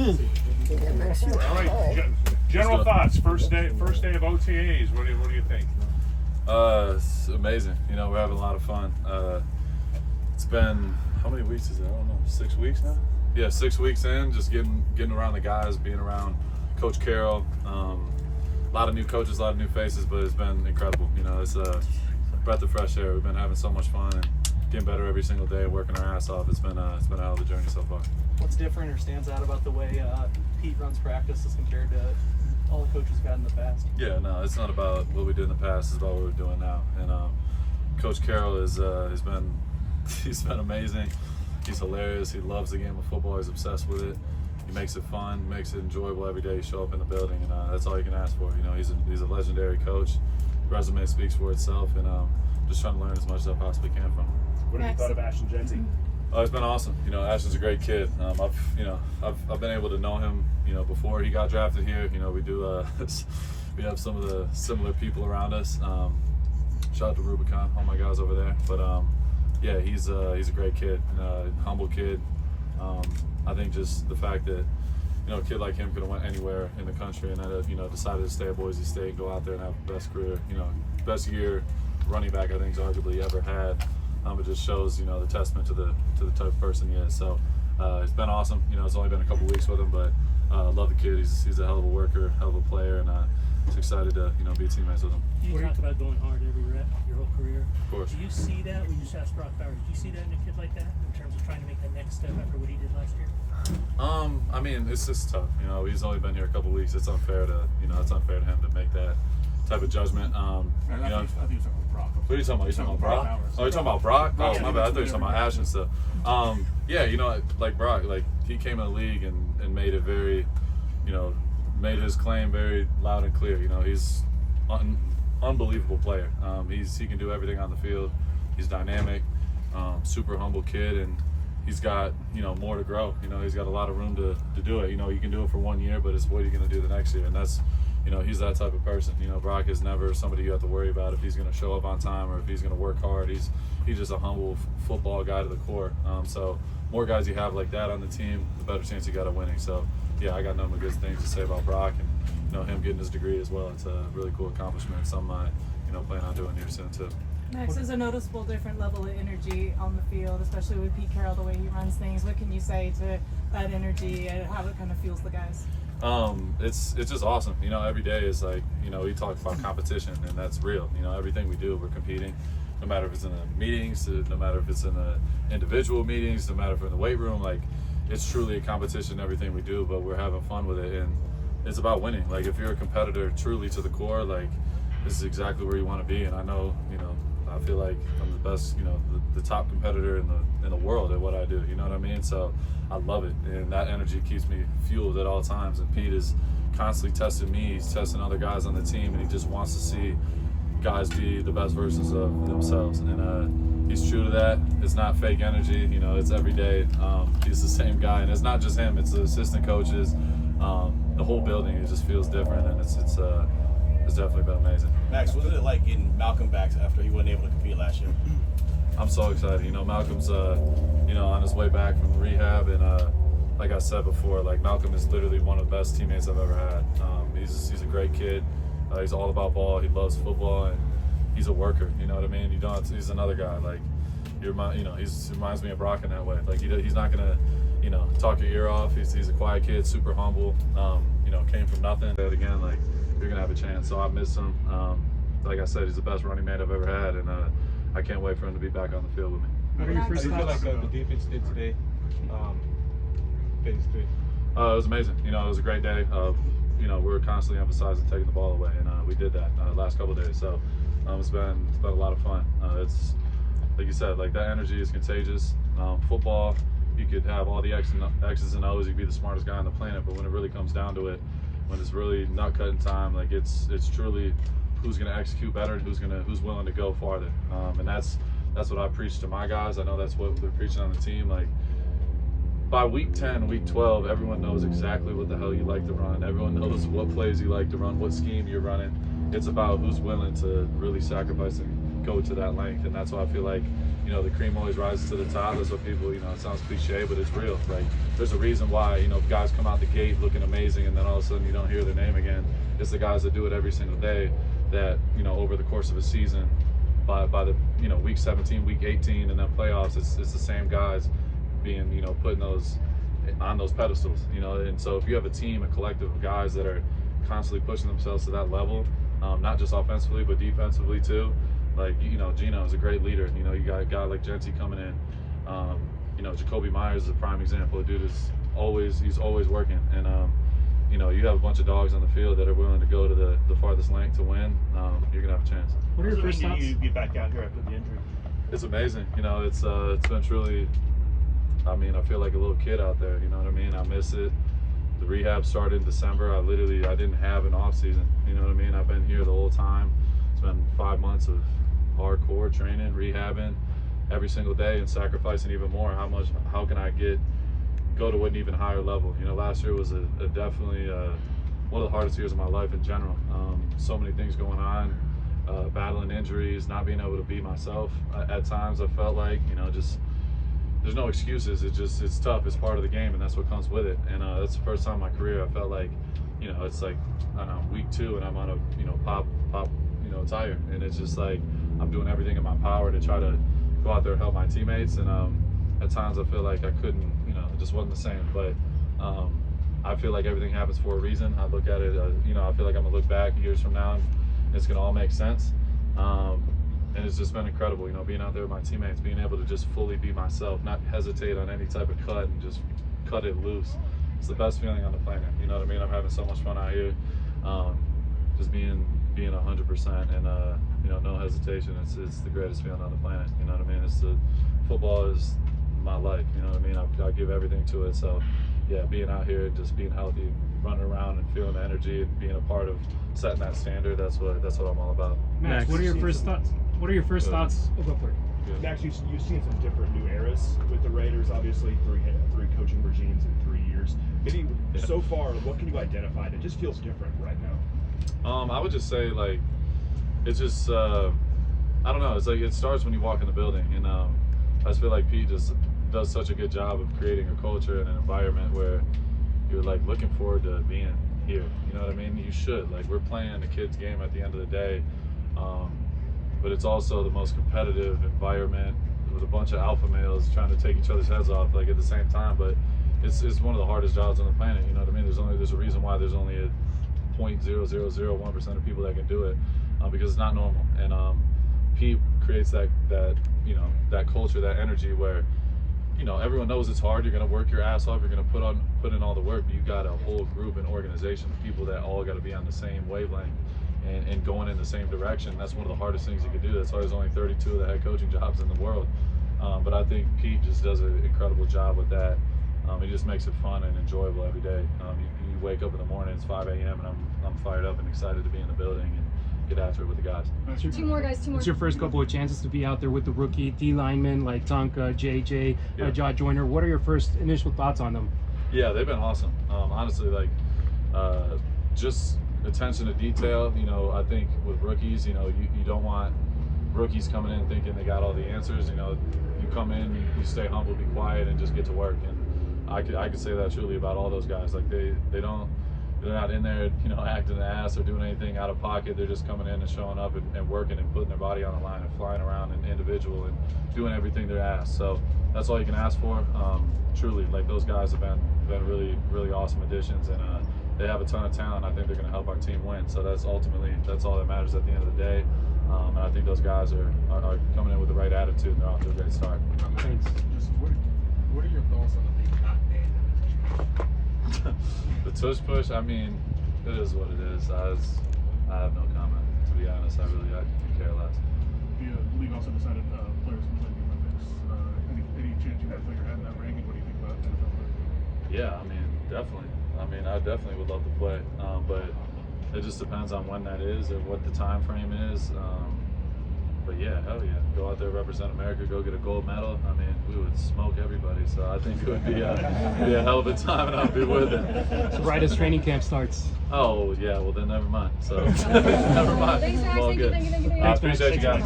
All right, general thoughts. First day of OTAs. What do you think? It's amazing. You know, we're having a lot of fun. It's been, how many weeks is it? I don't know, 6 weeks now? Yeah, 6 weeks in, just getting around the guys, being around Coach Carroll. A lot of new coaches, a lot of new faces, but it's been incredible. You know, it's a breath of fresh air. We've been having so much fun and getting better every single day, working our ass off. It's been a hell of a journey so far. What's different or stands out about the way Pete runs practice as compared to all the coaches we've had in the past? Yeah, no, it's not about what we did in the past. It's about what we're doing now. And Coach Carroll has been amazing. He's hilarious. He loves the game of football. He's obsessed with it. He makes it fun, makes it enjoyable every day you show up in the building, and that's all you can ask for. You know, he's a legendary coach. Resume speaks for itself, and just trying to learn as much as I possibly can from him. What have you thought of ASHTON JEANTY? Oh, it's been awesome. You know, Ashton's a great kid. I've been able to know him, you know, before he got drafted here. You know, we do we have some of the similar people around us. Shout out to Rubicon, all my guys over there. But yeah, he's a great kid, humble kid. I think just the fact that, you know, a kid like him could have went anywhere in the country and decided to stay at Boise State and go out there and have the best career, you know, best year running back I think he's arguably ever had. It just shows, you know, the testament to the type of person he is. So it's been awesome. You know, it's only been a couple weeks with him, but love the kid. He's a hell of a worker, hell of a player, and just excited to, you know, be teammates with him. You talked about going hard every rep your whole career. Of course. Do you see that when you just asked Brock Bowers? Do you see that in a kid like that in terms of trying to make that next step after what he did last year? I mean, it's just tough. You know, he's only been here a couple weeks. It's unfair to him to make that type of judgment. I think you're talking about Brock. What are you talking about? You talking about Brock? Oh, you're talking about Brock? Oh, my bad. I thought you were talking about ASHTON stuff. Yeah, you know, like Brock, like he came in the league and made it very, you know, made his claim very loud and clear. You know, he's unbelievable player. He can do everything on the field. He's dynamic, super humble kid, and he's got, you know, more to grow. You know, he's got a lot of room to do it. You know, you can do it for 1 year, but it's what are you going to do the next year? And that's, you know, he's that type of person. You know, Brock is never somebody you have to worry about if he's going to show up on time or if he's going to work hard. He's just a humble football guy to the core. So more guys you have like that on the team, the better chance you got of winning. So yeah, I got nothing but good things to say about Brock, and you know, him getting his degree as well. It's a really cool accomplishment. Something I, you know, plan on doing here soon too. Max, there's a noticeable different level of energy on the field, especially with Pete Carroll, the way he runs things. What can you say to that energy and how it kind of fuels the guys? It's just awesome. You know, every day is like, you know, we talk about competition, and that's real. You know, everything we do, we're competing. No matter if it's in the meetings, no matter if it's in the individual meetings, no matter if we're in the weight room, like it's truly a competition, everything we do, but we're having fun with it, and it's about winning. Like if you're a competitor truly to the core, like this is exactly where you want to be. And I know, you know, I feel like I'm the best, you know, the top competitor in the world at what I do. You know what I mean? So I love it, and that energy keeps me fueled at all times. And Pete is constantly testing me. He's testing other guys on the team, and he just wants to see guys be the best versions of themselves. And he's true to that. It's not fake energy. You know, it's every day. He's the same guy, and it's not just him. It's the assistant coaches, the whole building. It just feels different, and it's definitely been amazing. Max, what was it like getting Malcolm back after he wasn't able to compete last year? I'm so excited. You know, Malcolm's, you know, on his way back from rehab, and like I said before, like Malcolm is literally one of the best teammates I've ever had. He's a great kid. He's all about ball. He loves football, and he's a worker. You know what I mean? You don't. He's another guy. Like he reminds me of Brock in that way. Like he's not gonna, you know, talk your ear off. He's a quiet kid, super humble. You know, came from nothing. But again, like you're gonna have a chance. So I miss him. Like I said, he's the best running mate I've ever had, and I can't wait for him to be back on the field with me. How do you feel like the defense did today? Phase 3. It was amazing. You know, it was a great day. You know, we were constantly emphasizing taking the ball away, and we did that last couple of days. So it's been a lot of fun. It's like you said, like that energy is contagious. Football, you could have all the X's and O's. You could be the smartest guy on the planet, but when it really comes down to it, when it's really nut cutting time, like it's truly who's going to execute better and who's willing to go farther. And that's what I preach to my guys. I know that's what we're preaching on the team. Like by week 10, week 12, everyone knows exactly what the hell you like to run. Everyone knows what plays you like to run, what scheme you're running. It's about who's willing to really sacrifice and go to that length. And that's why I feel like you know, the cream always rises to the top. That's what people, you know, it sounds cliche, but it's real. Like, there's a reason why, you know, guys come out the gate looking amazing and then all of a sudden you don't hear their name again. It's the guys that do it every single day that, you know, over the course of a season, by the, you know, week 17, week 18, and then playoffs, it's the same guys being, you know, putting those on those pedestals, you know. And so if you have a team, a collective of guys that are constantly pushing themselves to that level, not just offensively but defensively too. Like, you know, Gino is a great leader. You know, you got a guy like Jeanty coming in. You know, Jacoby Myers is a prime example. The dude is he's always working. And you know, you have a bunch of dogs on the field that are willing to go to the farthest length to win. You're gonna have a chance. What are your first thoughts? You get back out here after the injury? It's amazing. You know, it's been truly. I mean, I feel like a little kid out there. You know what I mean? I miss it. The rehab started in December. I didn't have an off season. You know what I mean? I've been here the whole time. It's been 5 months of hardcore training, rehabbing every single day, and sacrificing even more. How can I go to an even higher level? You know, last year was definitely one of the hardest years of my life in general. So many things going on, battling injuries, not being able to be myself. At times I felt like, you know, just there's no excuses. It's tough. It's part of the game, and that's what comes with it. And that's the first time in my career I felt like, you know, it's like, I don't know, week 2 and I'm on a, you know, pop, you know, tire, and it's just like I'm doing everything in my power to try to go out there and help my teammates. And at times I feel like I couldn't, you know, it just wasn't the same. But I feel like everything happens for a reason. I look at it, you know, I feel like I'm gonna look back years from now and it's gonna all make sense. And it's just been incredible, you know, being out there with my teammates, being able to just fully be myself, not hesitate on any type of cut, and just cut it loose. It's the best feeling on the planet. You know what I mean? I'm having so much fun out here, just being 100%, and you know, no hesitation. It's the greatest feeling on the planet. You know what I mean? Football is my life. You know what I mean? I give everything to it. So yeah, being out here and just being healthy, running around and feeling the energy and being a part of setting that standard, that's what I'm all about. Max, what are your first thoughts? What are your first thoughts? Oh, go for it. Max, you've seen some different new eras with the Raiders, obviously, three coaching regimes in 3 years. Maybe so far, what can you identify that just feels different right now? I would just say, like, it's just, I don't know, it's like it starts when you walk in the building, and I just feel like Pete just does such a good job of creating a culture and an environment where you're like looking forward to being here. You know what I mean? You should. Like, we're playing a kid's game at the end of the day. But it's also the most competitive environment with a bunch of alpha males trying to take each other's heads off, like, at the same time. But it's one of the hardest jobs on the planet. You know what I mean? There's a reason why there's only a 0.0001% of people that can do it, because it's not normal. And Pete creates that you know, that culture, that energy where, you know, everyone knows it's hard. You're gonna work your ass off. You're gonna put in all the work. But you got a whole group and organization of people that all got to be on the same wavelength and going in the same direction. That's one of the hardest things you can do. That's why there's only 32 of the head coaching jobs in the world. But I think Pete just does an incredible job with that. He just makes it fun and enjoyable every day. You wake up in the morning, it's 5 a.m. and I'm fired up and excited to be in the building and get after it with the guys. Two more. It's your first couple of chances to be out there with the rookie D linemen like Tonka, JJ, Josh Joyner. What are your first initial thoughts on them? Yeah, they've been awesome. Honestly, like, just attention to detail. You know, I think with rookies, you know, you don't want rookies coming in thinking they got all the answers. You know, you come in, you stay humble, be quiet, and just get to work. And I could say that truly about all those guys. Like, they're not in there, you know, acting the ass or doing anything out of pocket. They're just coming in and showing up and working and putting their body on the line and flying around and individual and doing everything they're asked. So that's all you can ask for. Truly, like, those guys have been really, really awesome additions, and they have a ton of talent. I think they're going to help our team win. So that's all that matters at the end of the day. And I think those guys are coming in with the right attitude, and they're off to a great start. Thanks. Just what are your thoughts on the league not banning The tush push, I mean, it is what it is. I have no comment, to be honest. I could care less. The league also decided players can play the Olympics. Any chance you guys put your head in that ring, and what do you think about NFL? Yeah, I mean, definitely. I mean, I definitely would love to play, but it just depends on when that is or what the time frame is. But yeah, hell yeah, go out there, represent America, go get a gold medal. I mean, we would smoke everybody. So I think it would be a hell of a time, and I'd be with it. So right as training camp starts. Oh yeah, well then never mind. So never mind. Thanks, Max. All Thank you, good. thank you, thank you, thank you. I appreciate you guys.